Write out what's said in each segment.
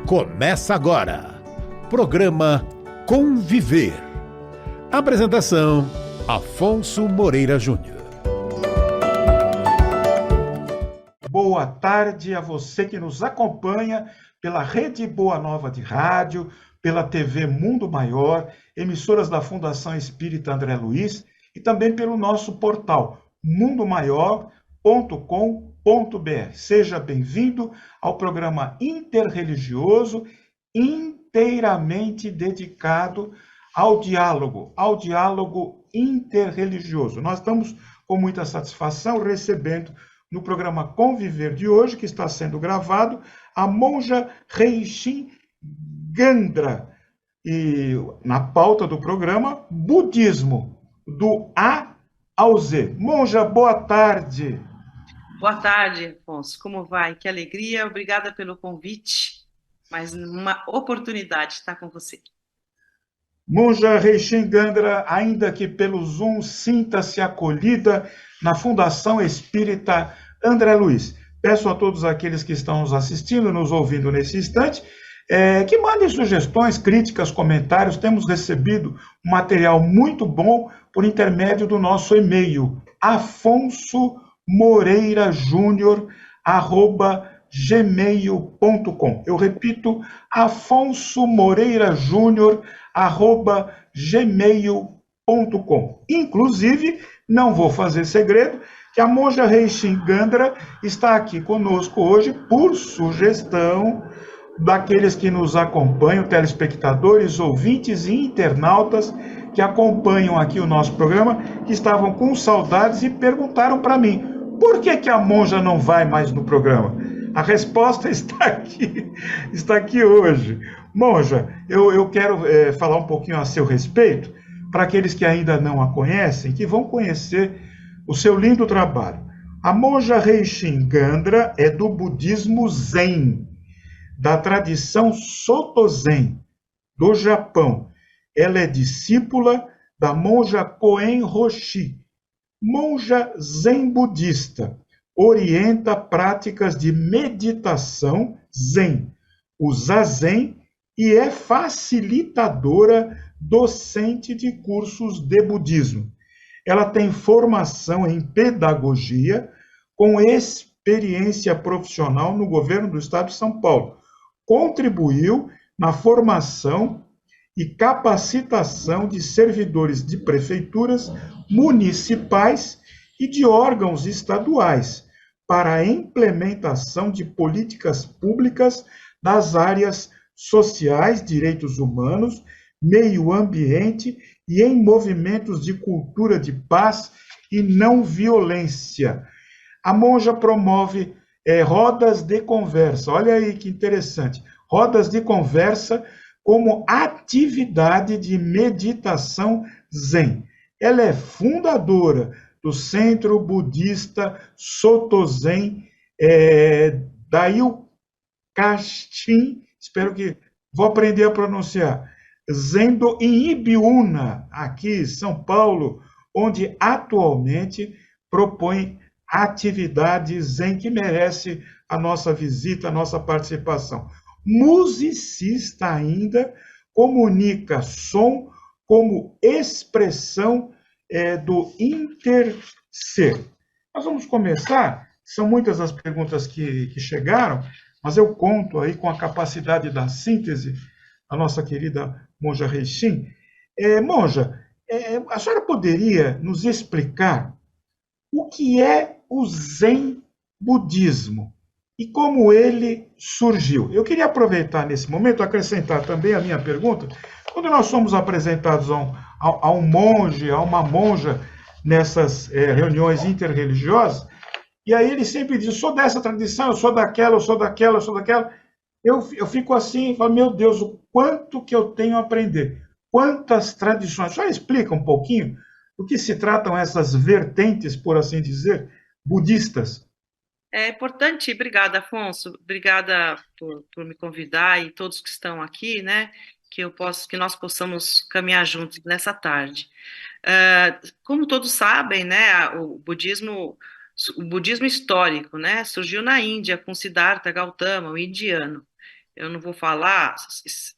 Começa agora, programa Conviver. Apresentação, Afonso Moreira Júnior. Boa tarde a você que nos acompanha pela Rede Boa Nova de Rádio, pela TV Mundo Maior, emissoras da Fundação Espírita André Luiz e também pelo nosso portal mundomaior.com.br. Seja bem-vindo ao programa interreligioso inteiramente dedicado ao diálogo interreligioso. Nós estamos com muita satisfação recebendo no programa Conviver de hoje, que está sendo gravado, a monja Reishin Gandra. E na pauta do programa, budismo, do A ao Z. Monja, boa tarde. Boa tarde, Afonso. Como vai? Que alegria. Obrigada pelo convite. Mais uma oportunidade de estar com você. Monja Reishin Gandra, ainda que pelo Zoom, sinta-se acolhida na Fundação Espírita André Luiz. Peço a todos aqueles que estão nos assistindo, nos ouvindo nesse instante, que mandem sugestões, críticas, comentários. Temos recebido um material muito bom por intermédio do nosso e-mail, afonsomoreirajunior@gmail.com. Eu repito, afonsomoreirajunior@gmail.com. Inclusive, não vou fazer segredo, que a monja Reishin Gandra está aqui conosco hoje por sugestão daqueles que nos acompanham, telespectadores, ouvintes e internautas que acompanham aqui o nosso programa, que estavam com saudades e perguntaram para mim, por que a monja não vai mais no programa? A resposta está aqui hoje. Monja, eu quero falar um pouquinho a seu respeito, para aqueles que ainda não a conhecem, que vão conhecer o seu lindo trabalho. A monja Reishin Gandra é do budismo Zen, da tradição Soto Zen, do Japão. Ela é discípula da monja Koen Roshi, monja zen budista. Orienta práticas de meditação zen, o zazen, e é facilitadora docente de cursos de budismo. Ela tem formação em pedagogia, com experiência profissional no governo do estado de São Paulo. Contribuiu na formação e capacitação de servidores de prefeituras municipais e de órgãos estaduais para a implementação de políticas públicas das áreas sociais, direitos humanos, meio ambiente e em movimentos de cultura de paz e não violência. A monja promove rodas de conversa, olha aí que interessante, rodas de conversa como atividade de meditação zen. Ela é fundadora do Centro Budista Soto Zen, Dailkashin, espero que vou aprender a pronunciar, Zendo em Ibiúna, aqui em São Paulo, onde atualmente propõe atividades zen que merece a nossa visita, a nossa participação. Musicista ainda, comunica som como expressão do interser. Nós vamos começar, são muitas as perguntas que chegaram, mas eu conto aí com a capacidade da síntese da nossa querida monja Reishin. Monja, a senhora poderia nos explicar o que é o Zen budismo e como ele surgiu? Eu queria aproveitar nesse momento, acrescentar também a minha pergunta. Quando nós somos apresentados a um monge, a uma monja, nessas reuniões interreligiosas, e aí ele sempre diz, eu sou dessa tradição, eu sou daquela, eu sou daquela, eu sou daquela. Eu fico assim, falo, meu Deus, o quanto que eu tenho a aprender. Quantas tradições. Só explica um pouquinho do que se tratam essas vertentes, por assim dizer, budistas. É importante, obrigada, Afonso, obrigada por me convidar e todos que estão aqui, né? Que nós possamos caminhar juntos nessa tarde. Como todos sabem, né, o budismo histórico, né, surgiu na Índia com Siddhartha Gautama, o indiano. Eu não vou falar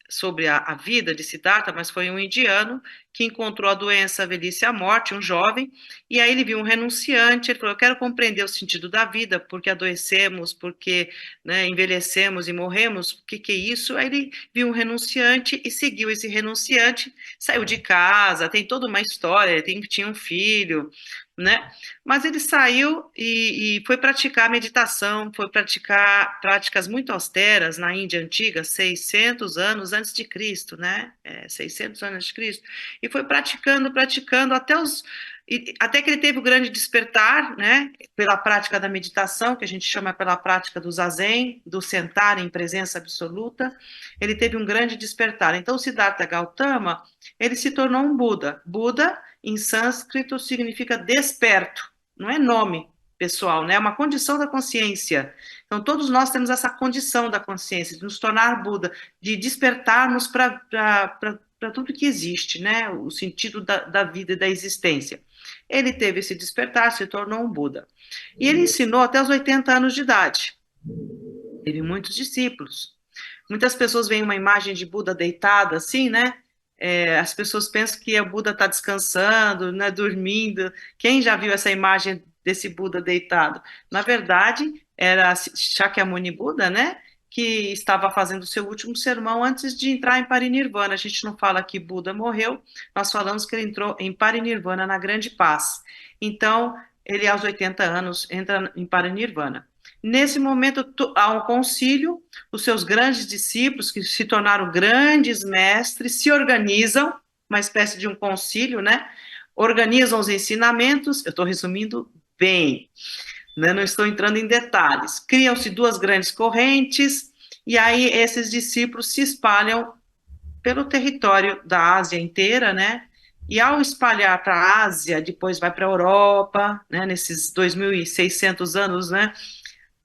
sobre a vida de Siddhartha, mas foi um indiano que encontrou a doença, a velhice e a morte, um jovem, e aí ele viu um renunciante, ele falou, eu quero compreender o sentido da vida, porque adoecemos, porque, né, envelhecemos e morremos, o que é isso? Aí ele viu um renunciante e seguiu esse renunciante, saiu de casa, tem toda uma história, tinha um filho, né? Mas ele saiu e foi praticar meditação, foi praticar práticas muito austeras na Índia antiga, 600 anos antes de Cristo, né? 600 anos antes de Cristo. E foi praticando até que ele teve o grande despertar, né? Pela prática da meditação, que a gente chama pela prática do zazen, do sentar em presença absoluta. Ele teve um grande despertar. Então, o Siddhartha Gautama, ele se tornou um Buda. Buda, em sânscrito, significa desperto, não é nome pessoal, né? É uma condição da consciência. Então, todos nós temos essa condição da consciência, de nos tornar Buda, de despertarmos para tudo que existe, né? O sentido da vida e da existência. Ele teve esse despertar, se tornou um Buda. E ele ensinou até os 80 anos de idade. Teve muitos discípulos. Muitas pessoas veem uma imagem de Buda deitado assim, né? As pessoas pensam que o Buda está descansando, né, dormindo. Quem já viu essa imagem desse Buda deitado? Na verdade, era Shakyamuni Buda, né, que estava fazendo o seu último sermão antes de entrar em Parinirvana. A gente não fala que Buda morreu, nós falamos que ele entrou em Parinirvana, na grande paz. Então, ele aos 80 anos entra em Parinirvana. Nesse momento, há um concílio, os seus grandes discípulos, que se tornaram grandes mestres, se organizam, uma espécie de um concílio, né? Organizam os ensinamentos, eu estou resumindo bem, né? Não estou entrando em detalhes. Criam-se duas grandes correntes, e aí esses discípulos se espalham pelo território da Ásia inteira, né? E ao espalhar para a Ásia, depois vai para a Europa, né? Nesses 2.600 anos, né?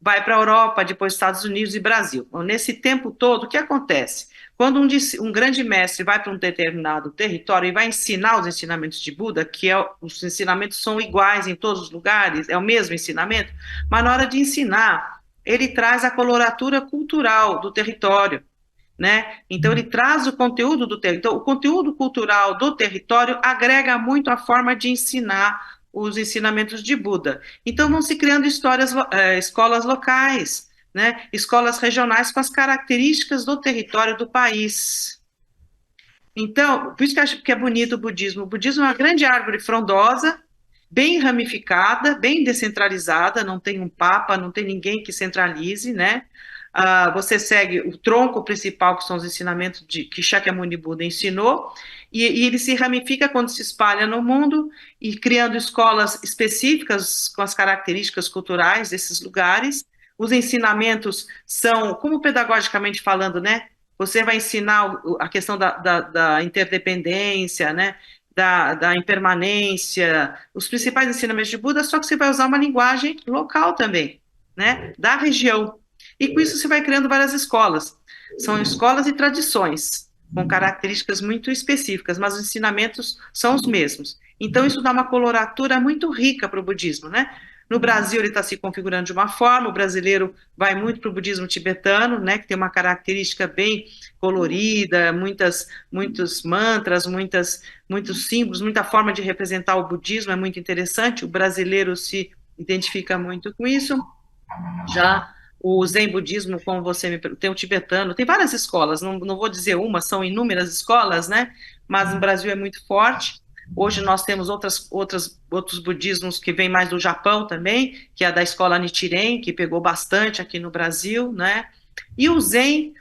Vai para a Europa, depois Estados Unidos e Brasil. Nesse tempo todo, o que acontece? Quando um grande mestre vai para um determinado território e vai ensinar os ensinamentos de Buda, os ensinamentos são iguais em todos os lugares, é o mesmo ensinamento, mas na hora de ensinar, ele traz a coloratura cultural do território, né? Então, ele traz o conteúdo do território. Então, o conteúdo cultural do território agrega muito a forma de ensinar os ensinamentos de Buda. Então, vão se criando escolas locais, né? Escolas regionais com as características do território do país. Então, por isso que eu acho que é bonito o budismo. O budismo é uma grande árvore frondosa, bem ramificada, bem descentralizada, não tem um papa, não tem ninguém que centralize, né? Você segue o tronco principal, que são os ensinamentos que Shakyamuni Buda ensinou, e ele se ramifica quando se espalha no mundo, e criando escolas específicas com as características culturais desses lugares. Os ensinamentos são, como pedagogicamente falando, né? Você vai ensinar a questão da interdependência, né? Da impermanência, os principais ensinamentos de Buda, só que você vai usar uma linguagem local também, né? Da região. E com isso você vai criando várias escolas. São escolas e tradições, com características muito específicas, mas os ensinamentos são os mesmos. Então isso dá uma coloratura muito rica para o budismo, né? No Brasil ele está se configurando de uma forma, o brasileiro vai muito para o budismo tibetano, né, que tem uma característica bem colorida, muitos mantras, muitos símbolos, muita forma de representar o budismo, é muito interessante, o brasileiro se identifica muito com isso. Já o Zen budismo, como você me perguntou, tem o tibetano, tem várias escolas, não vou dizer uma, são inúmeras escolas, né, mas no Brasil é muito forte. Hoje nós temos outros budismos que vêm mais do Japão também, que é da escola Nichiren, que pegou bastante aqui no Brasil, né? E o Zen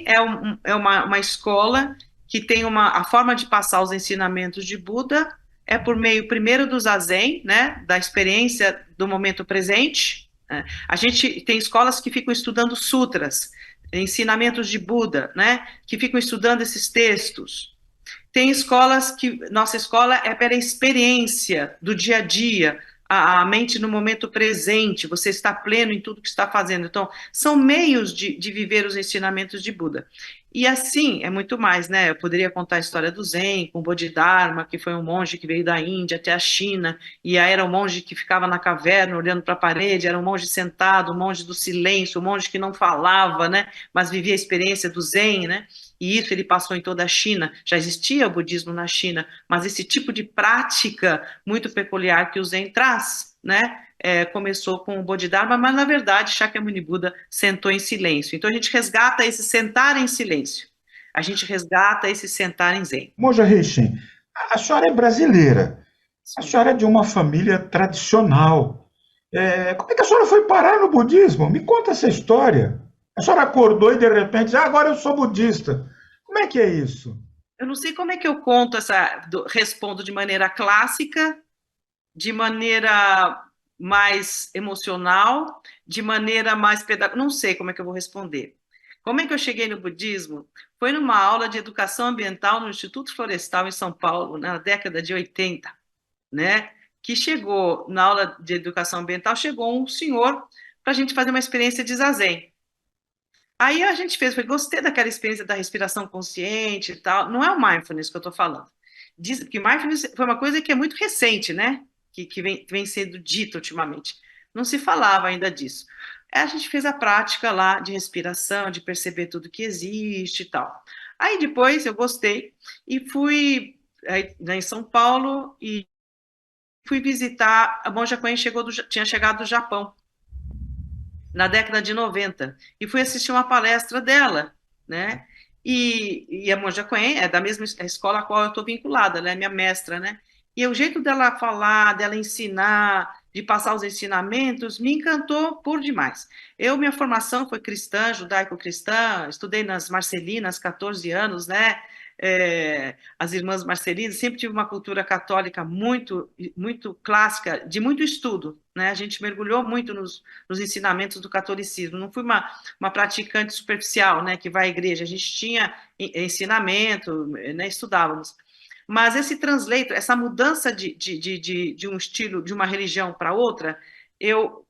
é uma escola que tem a forma de passar os ensinamentos de Buda é por meio, primeiro, do Zazen, né? Da experiência do momento presente. Né? A gente tem escolas que ficam estudando sutras, ensinamentos de Buda, né? Que ficam estudando esses textos. Tem escolas que, nossa escola é pela experiência do dia a dia, a mente no momento presente, você está pleno em tudo que está fazendo. Então, são meios de viver os ensinamentos de Buda. E assim, é muito mais, né? Eu poderia contar a história do Zen, com o Bodhidharma, que foi um monge que veio da Índia até a China, e aí era um monge que ficava na caverna olhando para a parede, era um monge sentado, um monge do silêncio, um monge que não falava, né? Mas vivia a experiência do Zen, né? E isso ele passou em toda a China. Já existia o budismo na China, mas esse tipo de prática muito peculiar que o Zen traz, né? Começou com o Bodhidharma, mas na verdade Shakyamuni Buda sentou em silêncio. Então a gente resgata esse sentar em silêncio. A gente resgata esse sentar em Zen. Monja Rishin, a senhora é brasileira. A senhora é de uma família tradicional. Como é que a senhora foi parar no budismo? Me conta essa história. A senhora acordou e de repente, agora eu sou budista. Como é que é isso? Eu não sei como é que eu conto respondo de maneira clássica, de maneira mais emocional, de maneira mais pedagógica. Não sei como é que eu vou responder. Como é que eu cheguei no budismo? Foi numa aula de educação ambiental no Instituto Florestal em São Paulo, na década de 80, né? Que chegou, na aula de educação ambiental, chegou um senhor para a gente fazer uma experiência de zazen. Aí a gente fez, gostei daquela experiência da respiração consciente e tal. Não é o mindfulness que eu estou falando. Diz que mindfulness foi uma coisa que é muito recente, né? Que vem sendo dita ultimamente. Não se falava ainda disso. A gente fez a prática lá de respiração, de perceber tudo que existe e tal. Aí depois eu gostei e fui em São Paulo e fui visitar. A Monja Coen tinha chegado do Japão na década de 90, e fui assistir uma palestra dela, né? E a Monja Coen é da mesma escola a qual eu estou vinculada, ela é minha mestra, né? E o jeito dela falar, dela ensinar, de passar os ensinamentos, me encantou por demais. Minha formação foi cristã, judaico-cristã, estudei nas Marcelinas, 14 anos, né? As irmãs Marcelinas, sempre tive uma cultura católica muito, muito clássica, de muito estudo, né? A gente mergulhou muito nos ensinamentos do catolicismo. Não fui uma praticante superficial, né, que vai à igreja. A gente tinha ensinamento, né, estudávamos. Mas esse translate, essa mudança de um estilo, de uma religião para outra,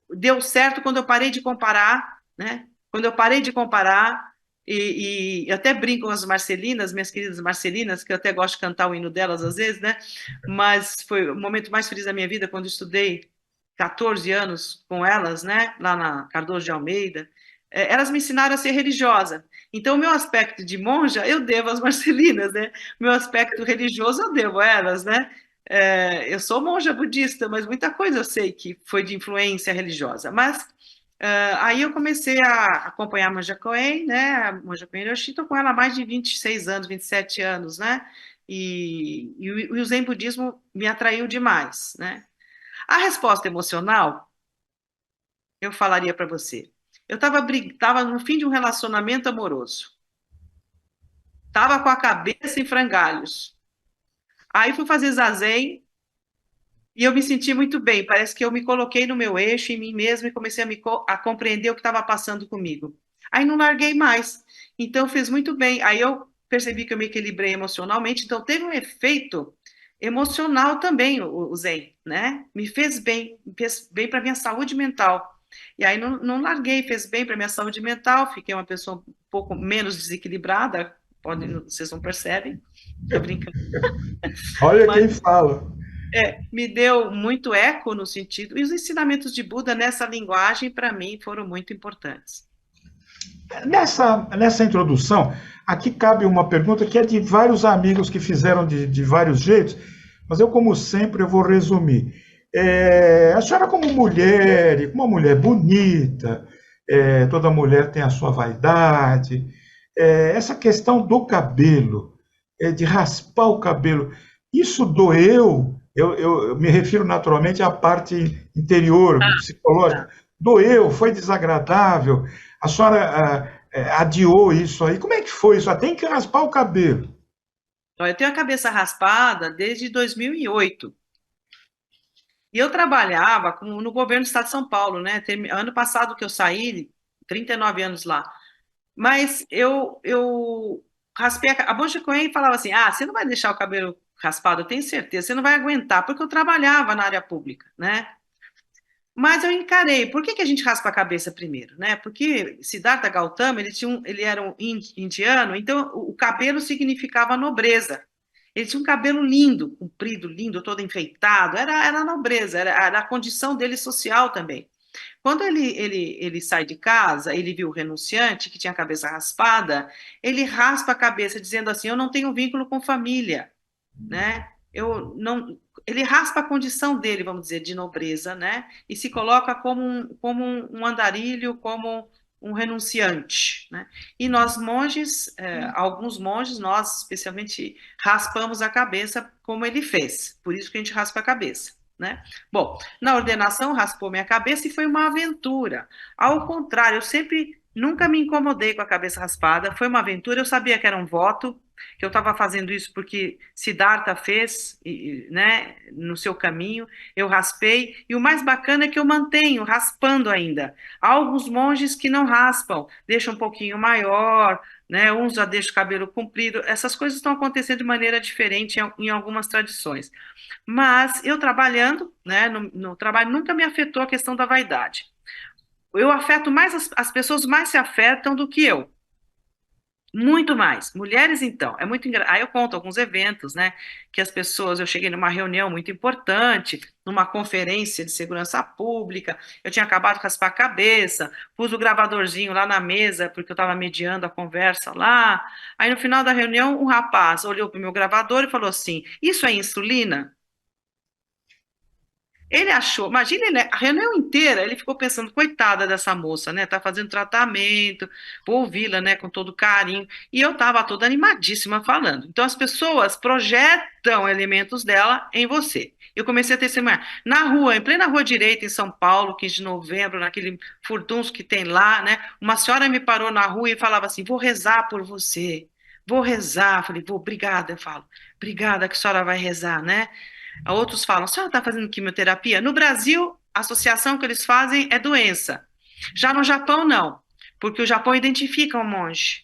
deu certo quando eu parei de comparar, né? Quando eu parei de comparar, e eu até brinco com as Marcelinas, minhas queridas Marcelinas, que eu até gosto de cantar o hino delas às vezes, né? Mas foi o momento mais feliz da minha vida quando eu estudei 14 anos com elas, né? Lá na Cardoso de Almeida. Elas me ensinaram a ser religiosa. Então, o meu aspecto de monja, eu devo às Marcelinas, né? Meu aspecto religioso, eu devo a elas, né? Eu sou monja budista, mas muita coisa eu sei que foi de influência religiosa. Mas aí eu comecei a acompanhar a Monja Coen, né? A Monja Coen Hiroshi, estou com ela há mais de 26 anos, 27 anos, né? E o Zen budismo me atraiu demais, né? A resposta emocional, eu falaria para você. Eu estava no fim de um relacionamento amoroso. Estava com a cabeça em frangalhos. Aí fui fazer zazen e eu me senti muito bem. Parece que eu me coloquei no meu eixo, em mim mesma, e comecei a compreender o que estava passando comigo. Aí não larguei mais. Então fez muito bem. Aí eu percebi que eu me equilibrei emocionalmente. Então teve um efeito emocional também, o Zen, né? Me fez bem para minha saúde mental. E aí não larguei, fez bem para minha saúde mental. Fiquei uma pessoa um pouco menos desequilibrada. Vocês não percebem? Estou brincando. Olha Mas quem fala. me deu muito eco no sentido, e os ensinamentos de Buda nessa linguagem, para mim, foram muito importantes. Nessa introdução, aqui cabe uma pergunta que é de vários amigos que fizeram de vários jeitos, mas eu, como sempre, eu vou resumir. A senhora, como mulher, uma mulher bonita, toda mulher tem a sua vaidade, essa questão do cabelo, de raspar o cabelo, isso doeu? Eu me refiro naturalmente à parte interior, psicológica. Doeu, foi desagradável? A senhora adiou isso aí? Como é que foi isso? Tem que raspar o cabelo. Então, eu tenho a cabeça raspada desde 2008. E eu trabalhava no governo do estado de São Paulo, né? Ano passado que eu saí, 39 anos lá. Mas eu raspei a Monja Coen falava assim: você não vai deixar o cabelo raspado, eu tenho certeza, você não vai aguentar, porque eu trabalhava na área pública, né? Mas eu encarei. Por que que a gente raspa a cabeça primeiro, né? Porque Siddhartha Gautama, ele era um indiano, então o cabelo significava nobreza. Ele tinha um cabelo lindo, comprido, lindo, todo enfeitado. Era a nobreza, era a condição dele social também. Quando ele sai de casa, ele viu o renunciante que tinha a cabeça raspada, ele raspa a cabeça dizendo assim: eu não tenho vínculo com família, né? Eu não, ele raspa a condição dele, vamos dizer, de nobreza, né? E se coloca como um andarilho, como um renunciante, né? E nós monges, alguns monges, nós especialmente raspamos a cabeça como ele fez. Por isso que a gente raspa a cabeça, né? Bom, na ordenação raspou minha cabeça e foi uma aventura. Ao contrário, eu sempre nunca me incomodei com a cabeça raspada. Foi uma aventura. Eu sabia que era um voto, que eu estava fazendo isso porque Siddhartha fez, né, no seu caminho, eu raspei, e o mais bacana é que eu mantenho raspando ainda. Há alguns monges que não raspam, deixam um pouquinho maior, né, uns já deixam o cabelo comprido, essas coisas estão acontecendo de maneira diferente em algumas tradições. Mas eu trabalhando, né, no trabalho nunca me afetou a questão da vaidade. Eu afeto mais, as pessoas mais se afetam do que eu. Muito mais. Mulheres, então, é muito engraçado. Aí eu conto alguns eventos, né? Que as pessoas, eu cheguei numa reunião muito importante, numa conferência de segurança pública, eu tinha acabado de raspar a cabeça, pus o gravadorzinho lá na mesa, porque eu estava mediando a conversa lá. Aí no final da reunião, um rapaz olhou para o meu gravador e falou assim: Isso é insulina? Ele achou, imagina, a reunião inteira, ele ficou pensando, coitada dessa moça, né? Tá fazendo tratamento, vou ouvi-la, né, com todo carinho. E eu tava toda animadíssima falando. Então as pessoas projetam elementos dela em você. Eu comecei a testemunhar na rua, em plena Rua Direita, em São Paulo, 15 de novembro, naquele furdunço que tem lá, né? Uma senhora me parou na rua e falava assim: vou rezar por você. Vou rezar. Falei, vou, obrigada. Eu falo, obrigada que a senhora vai rezar, né? Outros falam, a senhora está fazendo quimioterapia? No Brasil, a associação que eles fazem é doença. Já no Japão, não, porque o Japão identifica o monge.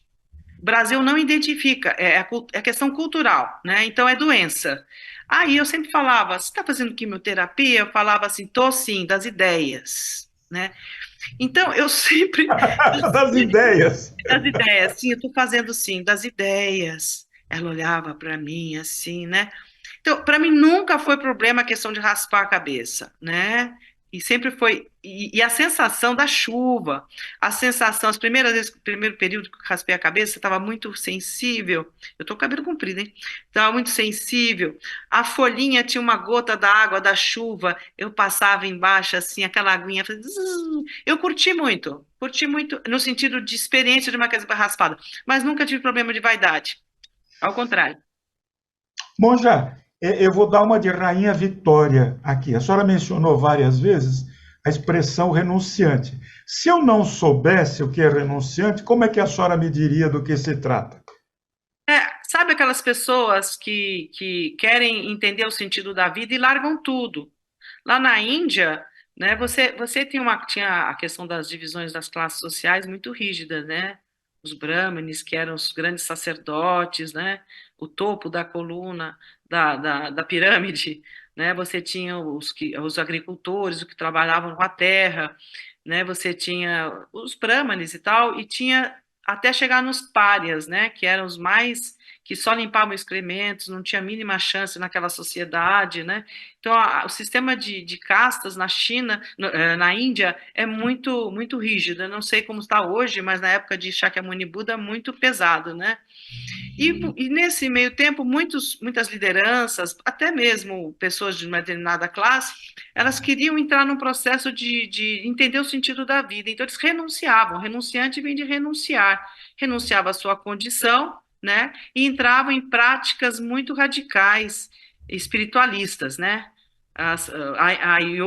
O Brasil não identifica, é questão cultural, né? Então é doença. Aí eu sempre falava, você está fazendo quimioterapia? Eu falava assim, tô sim, das ideias, né? Então eu sempre, Das ideias. das ideias, sim, eu estou fazendo sim, das ideias. Ela olhava para mim assim, né? Então, para mim nunca foi problema a questão de raspar a cabeça, né? E sempre foi. E a sensação da chuva, a sensação, as primeiras vezes, o primeiro período que eu raspei a cabeça, estava muito sensível. Eu tô com o cabelo comprido, hein? Estava muito sensível. A folhinha tinha uma gota da água da chuva, eu passava embaixo, assim, aquela aguinha. Fazia zzz. Eu curti muito no sentido de experiência de uma cabeça raspada, mas nunca tive problema de vaidade. Ao contrário. Monja, eu vou dar uma de Rainha Vitória aqui. A senhora mencionou várias vezes a expressão renunciante. Se eu não soubesse o que é renunciante, como é que a senhora me diria do que se trata? Sabe aquelas pessoas que querem entender o sentido da vida e largam tudo? Lá na Índia, né, você tinha a questão das divisões das classes sociais muito rígidas, né? Os brahmanes, que eram os grandes sacerdotes, né? O topo da coluna da pirâmide, né? Você tinha os agricultores, os que trabalhavam com a terra, né? Você tinha os brahmanes e tal, e tinha até chegar nos párias, né? Que eram os mais que só limpavam excrementos, não tinha a mínima chance naquela sociedade, né? Então, o sistema de castas na China, na Índia, é muito muito rígido. Eu não sei como está hoje, mas na época de Shakyamuni Buda, muito pesado, né? E nesse meio tempo, muitas lideranças, até mesmo pessoas de uma determinada classe, elas queriam entrar num processo de entender o sentido da vida. Então, eles renunciavam. Renunciante vem de renunciar. Renunciava à sua condição, né? E entravam em práticas muito radicais, espiritualistas, né?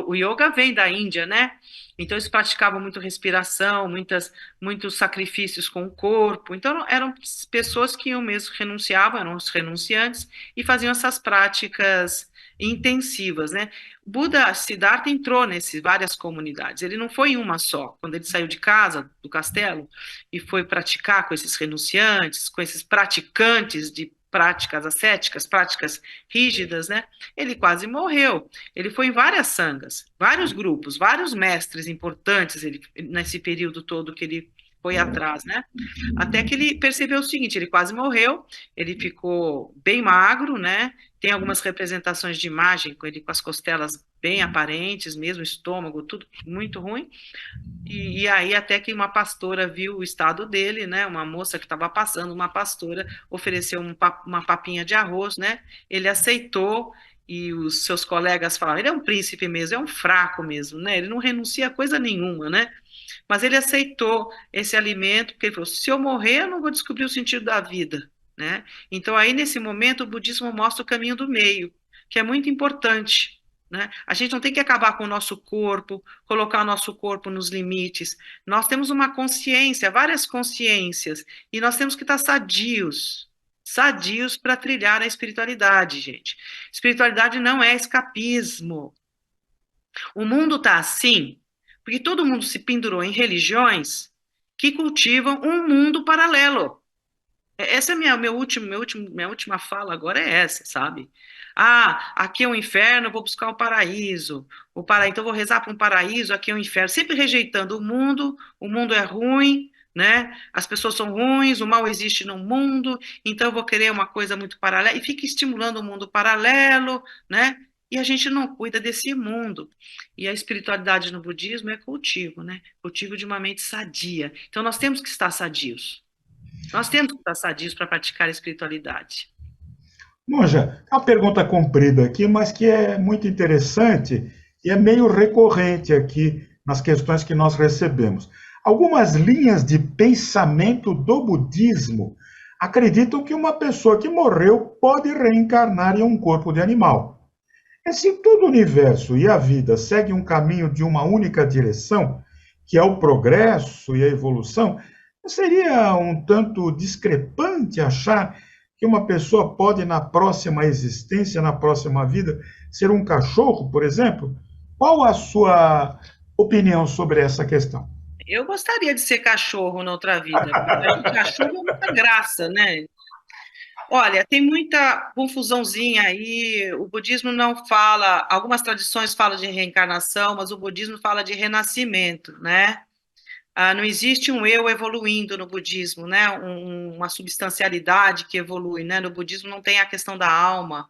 O yoga vem da Índia, né? Então eles praticavam muito respiração, muitos sacrifícios com o corpo. Então eram pessoas que iam mesmo renunciavam, eram os renunciantes e faziam essas práticas intensivas, né? Buda Siddhartha entrou nessas várias comunidades. Ele não foi em uma só. Quando ele saiu de casa, do castelo, e foi praticar com esses renunciantes, com esses praticantes de práticas ascéticas, práticas rígidas, né? Ele quase morreu. Ele foi em várias sangas, vários grupos, vários mestres importantes nesse período todo que ele foi atrás, né? Até que ele percebeu o seguinte, ele quase morreu, ele ficou bem magro, né? Tem algumas representações de imagem com ele com as costelas bem aparentes, mesmo estômago, tudo muito ruim. E aí até que uma pastora viu o estado dele, né? Uma moça que estava passando, uma pastora ofereceu uma papinha de arroz, né? Ele aceitou e os seus colegas falaram, ele é um príncipe mesmo, é um fraco mesmo, né? Ele não renuncia a coisa nenhuma, né? Mas ele aceitou esse alimento, porque ele falou, se eu morrer, eu não vou descobrir o sentido da vida, né? Então aí nesse momento o budismo mostra o caminho do meio, que é muito importante, né? A gente não tem que acabar com o nosso corpo, colocar o nosso corpo nos limites. Nós temos uma consciência, várias consciências, e nós temos que estar sadios, sadios para trilhar a espiritualidade, gente. Espiritualidade não é escapismo. O mundo está assim porque todo mundo se pendurou em religiões que cultivam um mundo paralelo. Essa é minha última fala agora é essa, sabe? Ah, aqui é o inferno, eu vou buscar o paraíso. Então eu vou rezar para um paraíso, aqui é o inferno. Sempre rejeitando o mundo é ruim, né? As pessoas são ruins, o mal existe no mundo, então eu vou querer uma coisa muito paralela, e fica estimulando o mundo paralelo, né? E a gente não cuida desse mundo. E a espiritualidade no budismo é cultivo, né? Cultivo de uma mente sadia. Então nós temos que estar sadios. Nós temos que estar sadios para praticar a espiritualidade. Monja, é uma pergunta comprida aqui, mas que é muito interessante e é meio recorrente aqui nas questões que nós recebemos. Algumas linhas de pensamento do budismo acreditam que uma pessoa que morreu pode reencarnar em um corpo de animal. E se todo o universo e a vida seguem um caminho de uma única direção, que é o progresso e a evolução, seria um tanto discrepante achar que uma pessoa pode, na próxima existência, na próxima vida, ser um cachorro, por exemplo? Qual a sua opinião sobre essa questão? Eu gostaria de ser cachorro na outra vida, porque para mim cachorro é muita graça, né? Olha, tem muita confusãozinha aí. O budismo não fala, algumas tradições falam de reencarnação, mas o budismo fala de renascimento, né? Não existe um eu evoluindo no budismo, né? Uma substancialidade que evolui, né? No budismo não tem a questão da alma,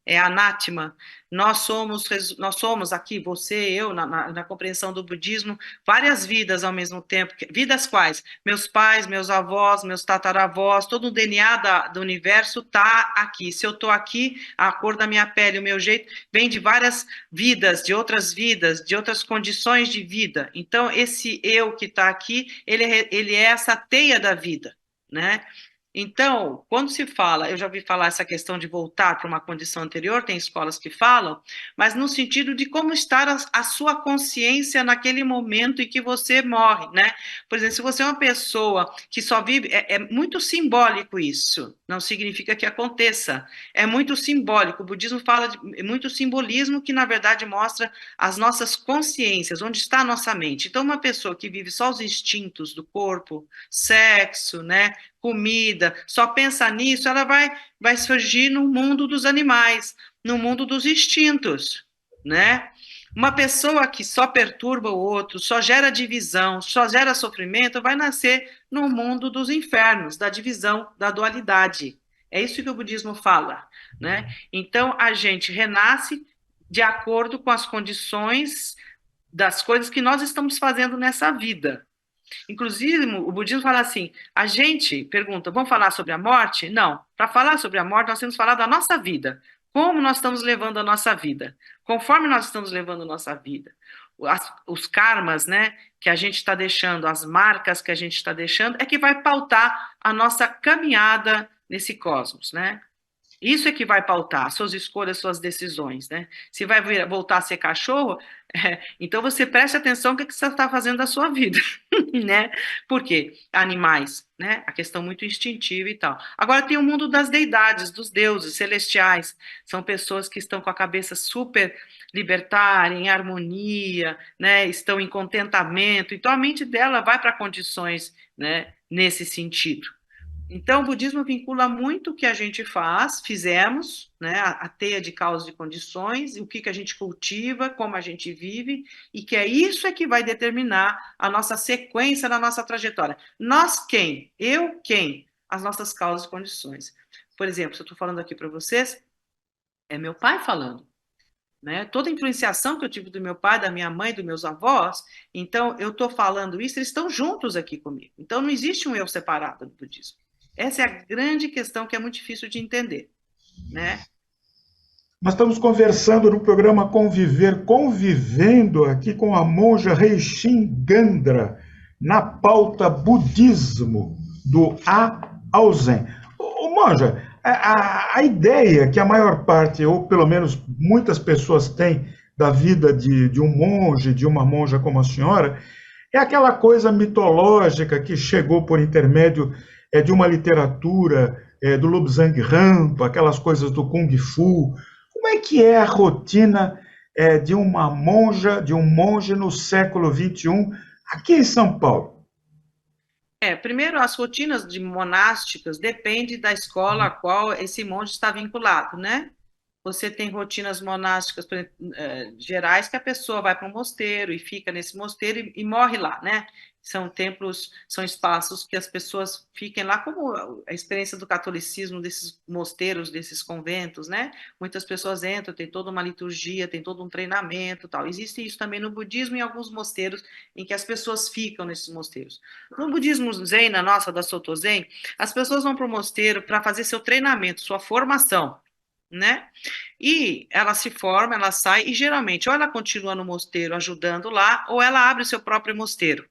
é anátema. Nós somos aqui, você, eu, na compreensão do budismo, várias vidas ao mesmo tempo. Vidas quais? Meus pais, meus avós, meus tataravós, todo o DNA do universo está aqui. Se eu estou aqui, a cor da minha pele, o meu jeito, vem de várias vidas, de outras condições de vida. Então, esse eu que está aqui, ele é essa teia da vida, né? Então, quando se fala, eu já ouvi falar essa questão de voltar para uma condição anterior, tem escolas que falam, mas no sentido de como estar a sua consciência naquele momento em que você morre, né? Por exemplo, se você é uma pessoa que só vive, é muito simbólico isso, não significa que aconteça, é muito simbólico, o budismo fala de muito simbolismo que, na verdade, mostra as nossas consciências, onde está a nossa mente. Então, uma pessoa que vive só os instintos do corpo, sexo, né? Comida, só pensa nisso, ela vai surgir no mundo dos animais, no mundo dos instintos, né? Uma pessoa que só perturba o outro, só gera divisão, só gera sofrimento, vai nascer no mundo dos infernos, da divisão, da dualidade. É isso que o budismo fala, né? Então, a gente renasce de acordo com as condições das coisas que nós estamos fazendo nessa vida. Inclusive, o budismo fala assim: a gente pergunta, vamos falar sobre a morte? Não. Para falar sobre a morte, nós temos que falar da nossa vida. Como nós estamos levando a nossa vida? Conforme nós estamos levando a nossa vida, os karmas, né, que a gente está deixando, as marcas que a gente está deixando, é que vai pautar a nossa caminhada nesse cosmos, né? Isso é que vai pautar suas escolhas, suas decisões, né? Se vai voltar a ser cachorro, então você preste atenção no que você está fazendo da sua vida, né? Por quê? Animais, né? A questão muito instintiva e tal. Agora tem o mundo das deidades, dos deuses celestiais. São pessoas que estão com a cabeça super libertária, em harmonia, né? Estão em contentamento. Então a mente dela vai para condições, né? Nesse sentido. Então, o budismo vincula muito o que a gente faz, fizemos, né, a teia de causas e condições, e o que a gente cultiva, como a gente vive, e que é isso que vai determinar a nossa sequência na nossa trajetória. Nós quem? Eu quem? As nossas causas e condições. Por exemplo, se eu estou falando aqui para vocês, é meu pai falando. Né? Toda a influenciação que eu tive do meu pai, da minha mãe, dos meus avós, então eu estou falando isso, eles estão juntos aqui comigo. Então não existe um eu separado do budismo. Essa é a grande questão que é muito difícil de entender, né? Nós estamos conversando no programa Conviver, convivendo aqui com a monja Reishin Gandra, na pauta budismo, do A ao Zen. Monja, a ideia que a maior parte, ou pelo menos muitas pessoas têm da vida de um monge, de uma monja como a senhora, é aquela coisa mitológica que chegou por intermédio de uma literatura do Lobsang Rampa, aquelas coisas do Kung Fu. Como é que é a rotina de uma monja, de um monge no século XXI, aqui em São Paulo? Primeiro, as rotinas de monásticas dependem da escola a qual esse monge está vinculado, né? Você tem rotinas monásticas gerais que a pessoa vai para um mosteiro e fica nesse mosteiro e morre lá, né? São templos, são espaços que as pessoas fiquem lá, como a experiência do catolicismo, desses mosteiros, desses conventos, né? Muitas pessoas entram, tem toda uma liturgia, tem todo um treinamento, tal. Existe isso também no budismo e em alguns mosteiros em que as pessoas ficam nesses mosteiros. No budismo Zen, na nossa, da Soto Zen, as pessoas vão para o mosteiro para fazer seu treinamento, sua formação, né? E ela se forma, ela sai, e geralmente ou ela continua no mosteiro ajudando lá, ou ela abre o seu próprio mosteiro,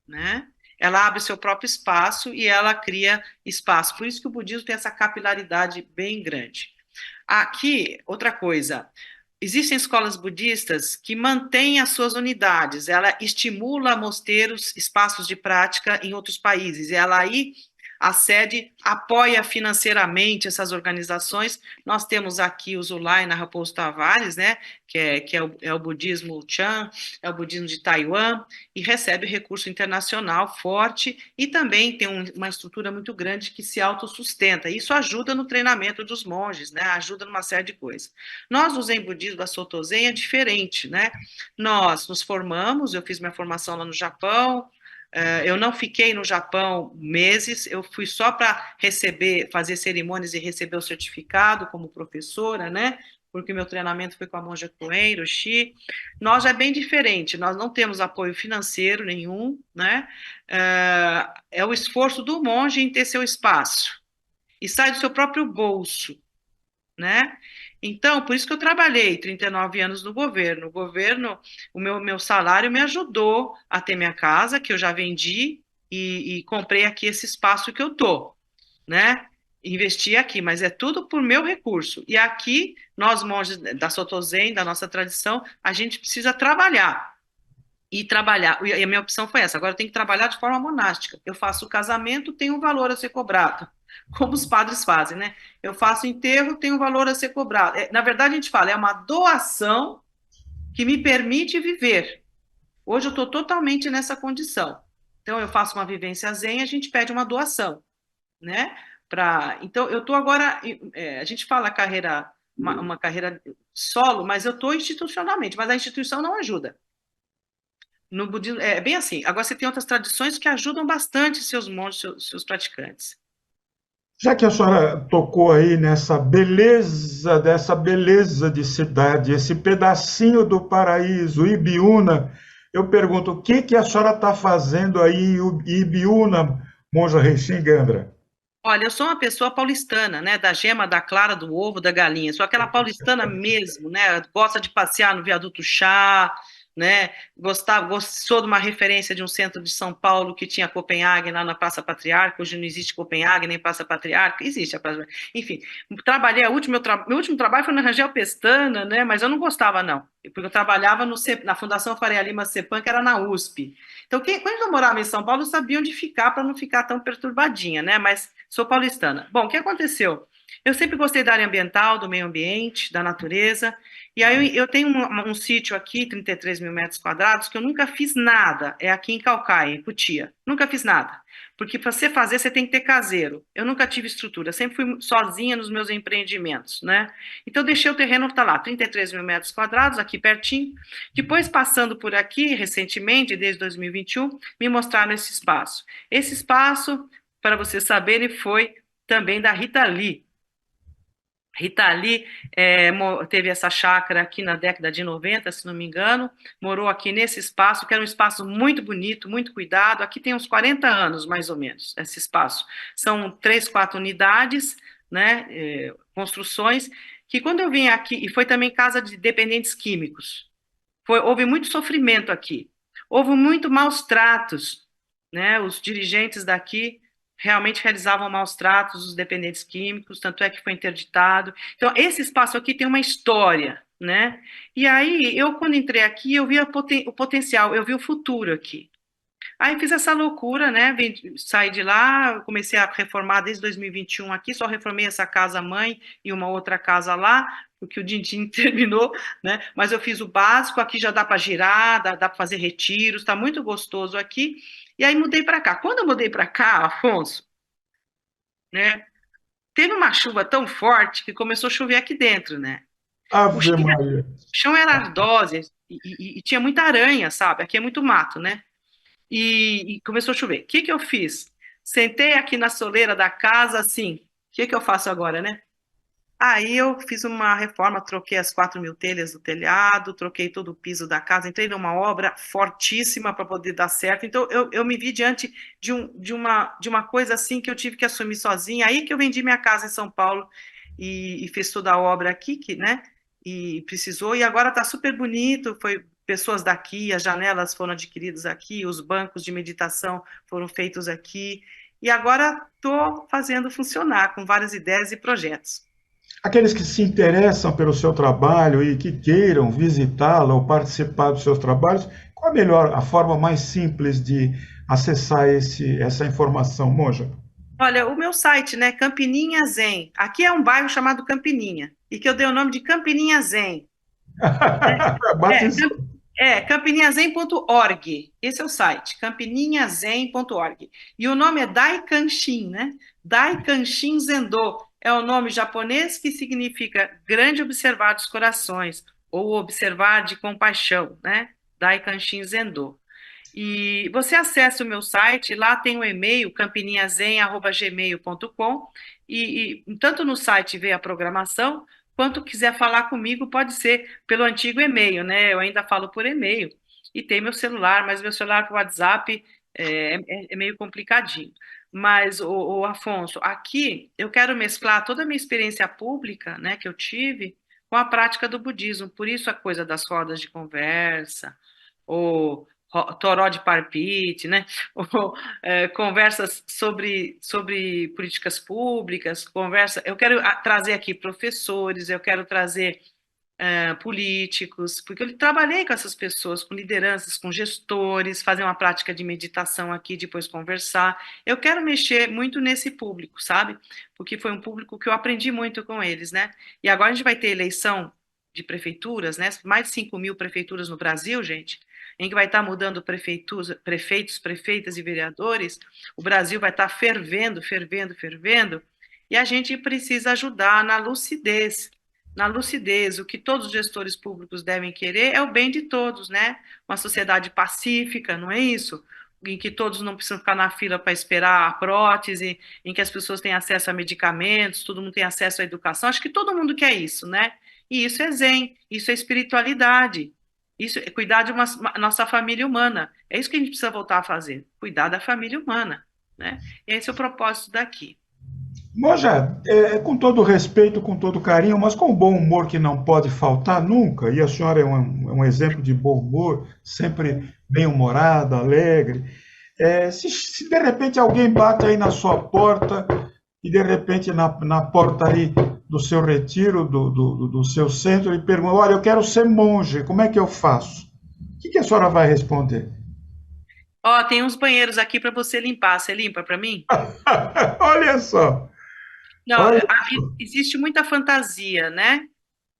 né? Ela abre o seu próprio espaço e ela cria espaço. Por isso que o budismo tem essa capilaridade bem grande. Aqui, outra coisa, existem escolas budistas que mantêm as suas unidades, ela estimula mosteiros, espaços de prática em outros países, e ela aí, a sede, apoia financeiramente essas organizações. Nós temos aqui o Zulai na Raposo Tavares, né, que é o budismo Chan, é o budismo de Taiwan, e recebe recurso internacional forte, e também tem uma estrutura muito grande que se autossustenta. Isso ajuda no treinamento dos monges, né, ajuda numa série de coisas. Nós, o Zen Budismo da Soto Zen, é diferente, né? Nós nos formamos, eu fiz minha formação lá no Japão, eu não fiquei no Japão meses, eu fui só para fazer cerimônias e receber o certificado como professora, né? Porque meu treinamento foi com a monja Koen Hiroshi. Nós já é bem diferente, nós não temos apoio financeiro nenhum, né? É o esforço do monge em ter seu espaço, e sai do seu próprio bolso, né? Então, por isso que eu trabalhei 39 anos no governo. O governo, o meu salário me ajudou a ter minha casa, que eu já vendi, e comprei aqui esse espaço que eu tô, né? Investi aqui, mas é tudo por meu recurso. E aqui, nós monges da Soto Zen, da nossa tradição, a gente precisa trabalhar. E trabalhar, e a minha opção foi essa, agora eu tenho que trabalhar de forma monástica. Eu faço o casamento, tem um valor a ser cobrado, como os padres fazem, né? Eu faço enterro, tem um valor a ser cobrado. Na verdade, a gente fala, é uma doação que me permite viver. Hoje eu estou totalmente nessa condição. Então, eu faço uma vivência zen, a gente pede uma doação, né? Então, eu estou agora, a gente fala carreira, uma carreira solo, mas eu estou institucionalmente, mas a instituição não ajuda. No budismo, é bem assim. Agora, você tem outras tradições que ajudam bastante seus monges, seus praticantes. Já que a senhora tocou aí dessa beleza de cidade, esse pedacinho do paraíso, Ibiúna, eu pergunto, o que a senhora está fazendo aí em Ibiúna, monja Reishin Gandra? Olha, eu sou uma pessoa paulistana, né? Da gema, da clara, do ovo, da galinha. Sou aquela paulistana mesmo, né? Gosta de passear no Viaduto Chá, né? Sou de uma referência de um centro de São Paulo que tinha Copenhague lá na Praça Patriarca. Hoje não existe Copenhague nem Praça Patriarca. Existe a Praça. Enfim, trabalhei. Meu último trabalho foi na Rangel Pestana, né? Mas eu não gostava, não. Porque eu trabalhava na Fundação Faria Lima Cepan, que era na USP. Então, quando eu morava em São Paulo, eu sabia onde ficar para não ficar tão perturbadinha, né? Mas sou paulistana. Bom, o que aconteceu? Eu sempre gostei da área ambiental, do meio ambiente, da natureza. E aí eu tenho um sítio aqui, 33 mil metros quadrados, que eu nunca fiz nada. É aqui em Caucaia, em Cotia. Nunca fiz nada. Porque para você fazer, você tem que ter caseiro. Eu nunca tive estrutura, sempre fui sozinha nos meus empreendimentos, né? Então, eu deixei o terreno, tá lá, 33 mil metros quadrados, aqui pertinho. Depois, passando por aqui, recentemente, desde 2021, me mostraram esse espaço. Esse espaço, para vocês saberem, foi também da Rita Lee. Rita Lee teve essa chácara aqui na década de 90, se não me engano, morou aqui nesse espaço, que era um espaço muito bonito, muito cuidado. Aqui tem uns 40 anos, mais ou menos, esse espaço. São 3, 4 unidades, né, construções, que quando eu vim aqui, e foi também casa de dependentes químicos, houve muito sofrimento aqui, houve muito maus tratos, né, os dirigentes daqui realmente realizavam maus tratos os dependentes químicos, tanto é que foi interditado. Então, esse espaço aqui tem uma história, né? E aí, eu, quando entrei aqui, eu vi o potencial, eu vi o futuro aqui. Aí fiz essa loucura, né? Saí de lá, comecei a reformar desde 2021 aqui, só reformei essa casa-mãe e uma outra casa lá, porque o din-din terminou, né? Mas eu fiz o básico, aqui já dá para girar, dá para fazer retiros, está muito gostoso aqui. E aí mudei para cá. Quando eu mudei para cá, Afonso, né? Teve uma chuva tão forte que começou a chover aqui dentro, né? O Ave chão, Maria. o chão era ardósia e tinha muita aranha, sabe? Aqui é muito mato, né? E começou a chover. O que que eu fiz? Sentei aqui na soleira da casa, assim, o que que eu faço agora, né? Aí eu fiz uma reforma, troquei as 4 mil telhas do telhado, troquei todo o piso da casa, entrei numa obra fortíssima para poder dar certo. Então eu me vi diante de uma coisa assim que eu tive que assumir sozinha. Aí que eu vendi minha casa em São Paulo e fiz toda a obra aqui, né? E precisou, e agora está super bonito. Foi pessoas daqui, as janelas foram adquiridas aqui, os bancos de meditação foram feitos aqui. E agora estou fazendo funcionar com várias ideias e projetos. Aqueles que se interessam pelo seu trabalho e que queiram visitá-la ou participar dos seus trabalhos, qual a forma mais simples de acessar essa informação, Monja? Olha, o meu site, né, Campininha Zen. Aqui é um bairro chamado Campininha, e que eu dei o nome de Campininha Zen. É, Batizou. campininhazen.org. Esse é o site, campininhazen.org. E o nome é Daikanshin, né? Daikanshin Zendo. É o nome japonês que significa grande observar dos corações, ou observar de compaixão, né? Daikanshin Zendo. E você acessa o meu site, lá tem o e-mail, campininhazen@gmail.com, e tanto no site vê a programação, quanto quiser falar comigo, pode ser pelo antigo e-mail, né? Eu ainda falo por e-mail. E tem meu celular, mas meu celular com WhatsApp é meio complicadinho. Mas, o Afonso, aqui eu quero mesclar toda a minha experiência pública, né, que eu tive, com a prática do budismo. Por isso a coisa das rodas de conversa, ou toró de parpite, né? Ou, conversas sobre políticas públicas, eu quero trazer aqui professores, eu quero trazer políticos, porque eu trabalhei com essas pessoas, com lideranças, com gestores, fazer uma prática de meditação aqui, depois conversar. Eu quero mexer muito nesse público, sabe? Porque foi um público que eu aprendi muito com eles, né? E agora a gente vai ter eleição de prefeituras, né? Mais de 5 mil prefeituras no Brasil, gente, em que vai estar mudando prefeitos, prefeitas e vereadores. O Brasil vai estar fervendo, fervendo, fervendo, e a gente precisa ajudar na lucidez. Na lucidez, o que todos os gestores públicos devem querer é o bem de todos, né? Uma sociedade pacífica, não é isso? Em que todos não precisam ficar na fila para esperar a prótese, em que as pessoas têm acesso a medicamentos, todo mundo tem acesso à educação. Acho que todo mundo quer isso, né? E isso é zen, isso é espiritualidade, isso é cuidar de nossa família humana. É isso que a gente precisa voltar a fazer, cuidar da família humana, né? E esse é o propósito daqui. Monja, com todo respeito, com todo carinho, mas com o bom humor que não pode faltar nunca, e a senhora é um exemplo de bom humor, sempre bem-humorada, alegre. Se de repente alguém bate aí na sua porta e de repente na porta aí do seu retiro, do seu centro, e pergunta: olha, eu quero ser monge, como é que eu faço? O que a senhora vai responder? Ó, tem uns banheiros aqui para você limpar. Você limpa para mim? Olha só. Não, Olha, existe muita fantasia, né,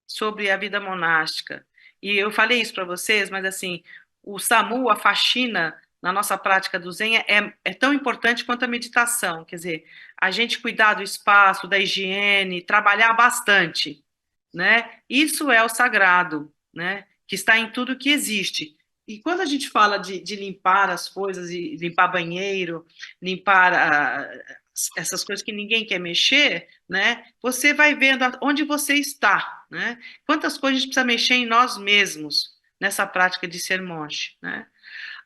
sobre a vida monástica. E eu falei isso para vocês, mas assim, o SAMU, a faxina, na nossa prática do Zen, é tão importante quanto a meditação. Quer dizer, a gente cuidar do espaço, da higiene, trabalhar bastante, né? Isso é o sagrado, né? Que está em tudo que existe. E quando a gente fala de limpar as coisas, e limpar banheiro, limpar essas coisas que ninguém quer mexer, né? Você vai vendo onde você está, né? Quantas coisas a gente precisa mexer em nós mesmos nessa prática de ser monge, né?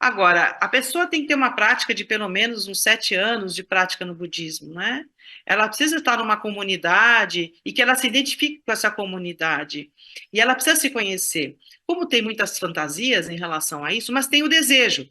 Agora, a pessoa tem que ter uma prática de pelo menos uns 7 anos de prática no budismo, né? Ela precisa estar numa comunidade e que ela se identifique com essa comunidade. E ela precisa se conhecer. Como tem muitas fantasias em relação a isso, mas tem o desejo.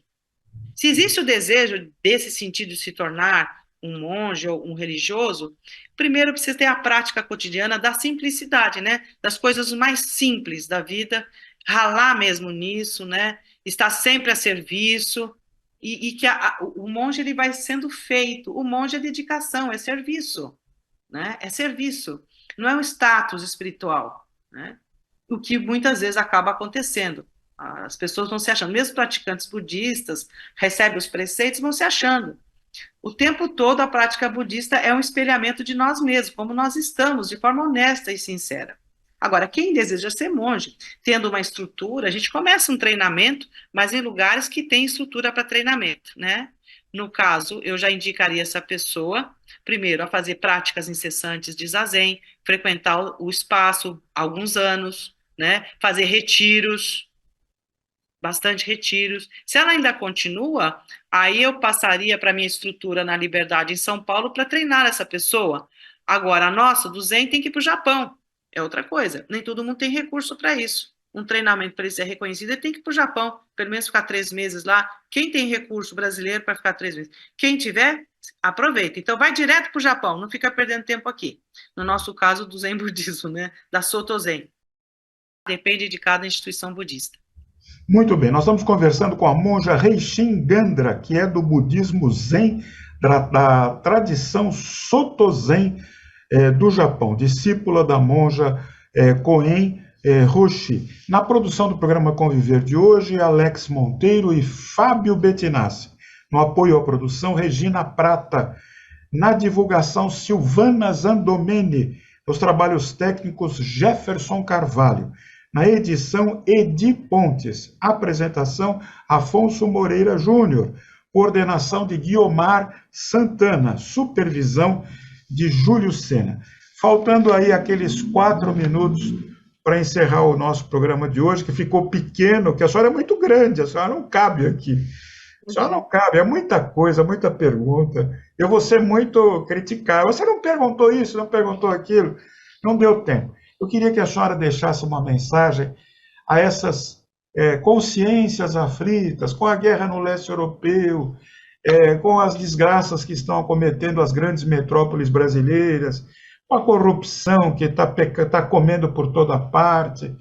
Se existe o desejo desse sentido de se tornar um monge ou um religioso, primeiro precisa ter a prática cotidiana da simplicidade, né? Das coisas mais simples da vida, ralar mesmo nisso, né? Estar sempre a serviço e que o monge ele vai sendo feito. O monge é dedicação, é serviço, né? É serviço, não é um status espiritual, né? O que muitas vezes acaba acontecendo. As pessoas vão se achando, mesmo praticantes budistas, recebem os preceitos, vão se achando. O tempo todo a prática budista é um espelhamento de nós mesmos, como nós estamos, de forma honesta e sincera. Agora, quem deseja ser monge, tendo uma estrutura, a gente começa um treinamento, mas em lugares que tem estrutura para treinamento, né? No caso, eu já indicaria essa pessoa, primeiro, a fazer práticas incessantes de zazen, frequentar o espaço alguns anos, né? Fazer retiros, bastante retiros. Se ela ainda continua, aí eu passaria para a minha estrutura na Liberdade em São Paulo para treinar essa pessoa. Agora, a nossa, do Zen, tem que ir para o Japão. É outra coisa. Nem todo mundo tem recurso para isso. Um treinamento para ele ser reconhecido, ele tem que ir para o Japão, pelo menos ficar 3 meses lá. Quem tem recurso brasileiro para ficar 3 meses? Quem tiver, aproveita. Então, vai direto para o Japão, não fica perdendo tempo aqui. No nosso caso, do Zen Budismo, né? Da Soto Zen. Depende de cada instituição budista. muito bem, nós estamos conversando com a monja Reishin Gandra, que é do budismo Zen, da tradição Soto Zen do Japão, discípula da monja Koen Roshi. Na produção do programa Conviver de hoje, Alex Monteiro e Fábio Bettinassi. No apoio à produção, Regina Prata. Na divulgação, Silvana Zandomeni. Nos trabalhos técnicos, Jefferson Carvalho. Na edição, Edi Pontes. Apresentação, Afonso Moreira Júnior. Coordenação de Guiomar Santana. Supervisão de Júlio Sena. Faltando aí aqueles 4 minutos para encerrar o nosso programa de hoje, que ficou pequeno, que a senhora é muito grande, a senhora não cabe aqui. A senhora não cabe, é muita coisa, muita pergunta. Eu vou ser muito criticado. Você não perguntou isso, não perguntou aquilo. Não deu tempo. Eu queria que a senhora deixasse uma mensagem a essas consciências aflitas, com a guerra no leste europeu, com as desgraças que estão acometendo as grandes metrópoles brasileiras, com a corrupção que está comendo por toda parte.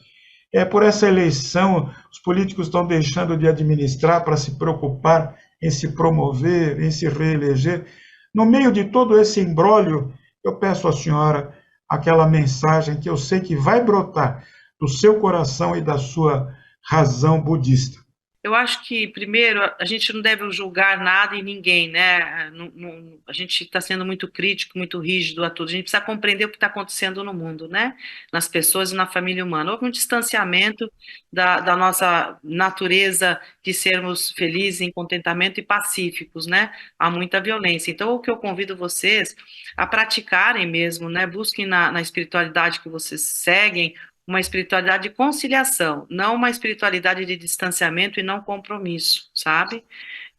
Por essa eleição, os políticos estão deixando de administrar para se preocupar em se promover, em se reeleger. No meio de todo esse imbróglio, eu peço à senhora aquela mensagem que eu sei que vai brotar do seu coração e da sua razão budista. Eu acho que, primeiro, a gente não deve julgar nada e ninguém, né? A gente está sendo muito crítico, muito rígido a tudo. A gente precisa compreender o que está acontecendo no mundo, né? Nas pessoas e na família humana. Houve um distanciamento da nossa natureza de sermos felizes, em contentamento e pacíficos, né? Há muita violência. Então, o que eu convido vocês a praticarem mesmo, né? Busquem na espiritualidade que vocês seguem uma espiritualidade de conciliação, não uma espiritualidade de distanciamento e não compromisso, sabe?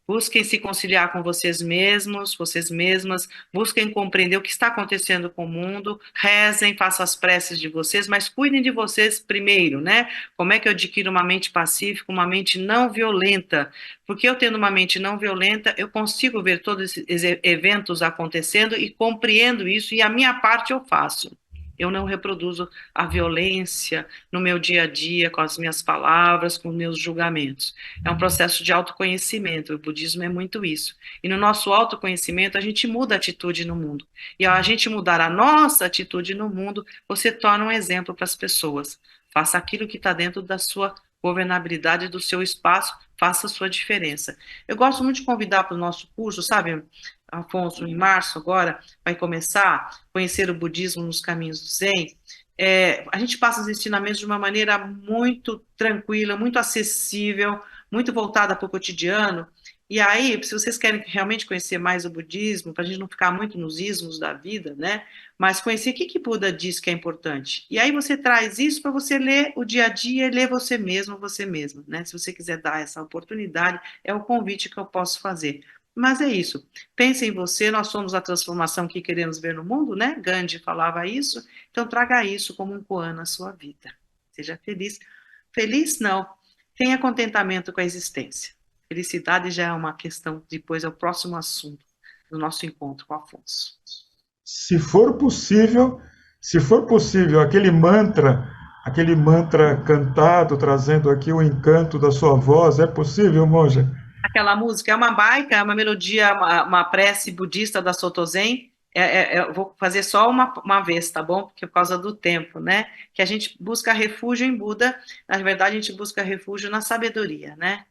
Busquem se conciliar com vocês mesmos, vocês mesmas, busquem compreender o que está acontecendo com o mundo, rezem, façam as preces de vocês, mas cuidem de vocês primeiro, né? Como é que eu adquiro uma mente pacífica, uma mente não violenta? Porque eu tendo uma mente não violenta, eu consigo ver todos esses eventos acontecendo e compreendo isso, e a minha parte eu faço. Eu não reproduzo a violência no meu dia a dia, com as minhas palavras, com os meus julgamentos. É um processo de autoconhecimento. O budismo é muito isso. E no nosso autoconhecimento, a gente muda a atitude no mundo. E ao a gente mudar a nossa atitude no mundo, você torna um exemplo para as pessoas. Faça aquilo que está dentro da sua governabilidade, do seu espaço, faça a sua diferença. Eu gosto muito de convidar para o nosso curso, sabe, Afonso, em março agora, vai começar conhecer o budismo nos caminhos do Zen. A gente passa os ensinamentos de uma maneira muito tranquila, muito acessível, muito voltada para o cotidiano. E aí, se vocês querem realmente conhecer mais o budismo, para a gente não ficar muito nos ismos da vida, né? Mas conhecer o que Buda diz que é importante. E aí você traz isso para você ler o dia a dia e ler você mesmo, você mesma, né? Se você quiser dar essa oportunidade, é o convite que eu posso fazer. Mas é isso. Pense em você, nós somos a transformação que queremos ver no mundo, né? Gandhi falava isso. Então traga isso como um koan na sua vida. Seja feliz. Feliz não. Tenha contentamento com a existência. Felicidade já é uma questão, depois é o próximo assunto do nosso encontro com o Afonso. Se for possível, aquele mantra cantado, trazendo aqui o encanto da sua voz, é possível, monja? Aquela música é uma baika, é uma melodia, uma prece budista da Soto Zen. Eu vou fazer só uma vez, tá bom? Porque por causa do tempo, né? Que a gente busca refúgio em Buda, na verdade a gente busca refúgio na sabedoria, né?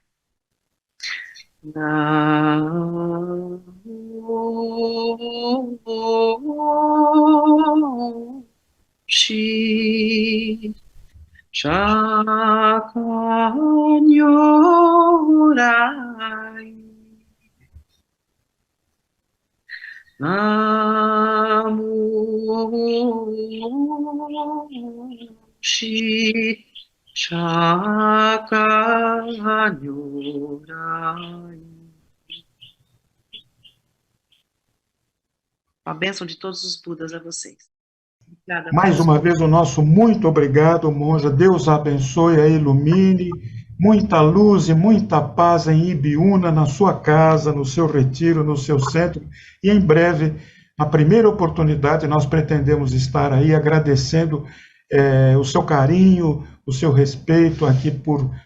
Shi Chakanyorai Namu Shi Chakanyorai. A bênção de todos os Budas a vocês. Obrigada, Mais uma vez, o nosso muito obrigado, monja. Deus a abençoe, a ilumine. Muita luz e muita paz em Ibiúna, na sua casa, no seu retiro, no seu centro. E em breve, na primeira oportunidade, nós pretendemos estar aí agradecendo o seu carinho, o seu respeito aqui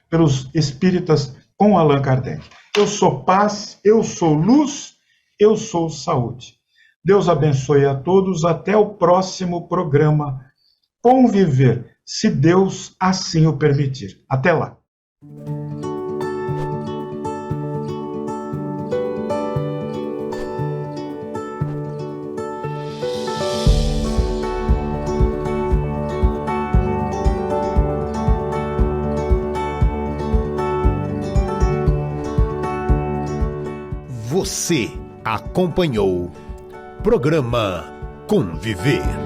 pelos espíritas com Allan Kardec. Eu sou paz, eu sou luz, eu sou saúde. Deus abençoe a todos. Até o próximo programa Conviver, se Deus assim o permitir. Até lá. Você acompanhou Programa Conviver.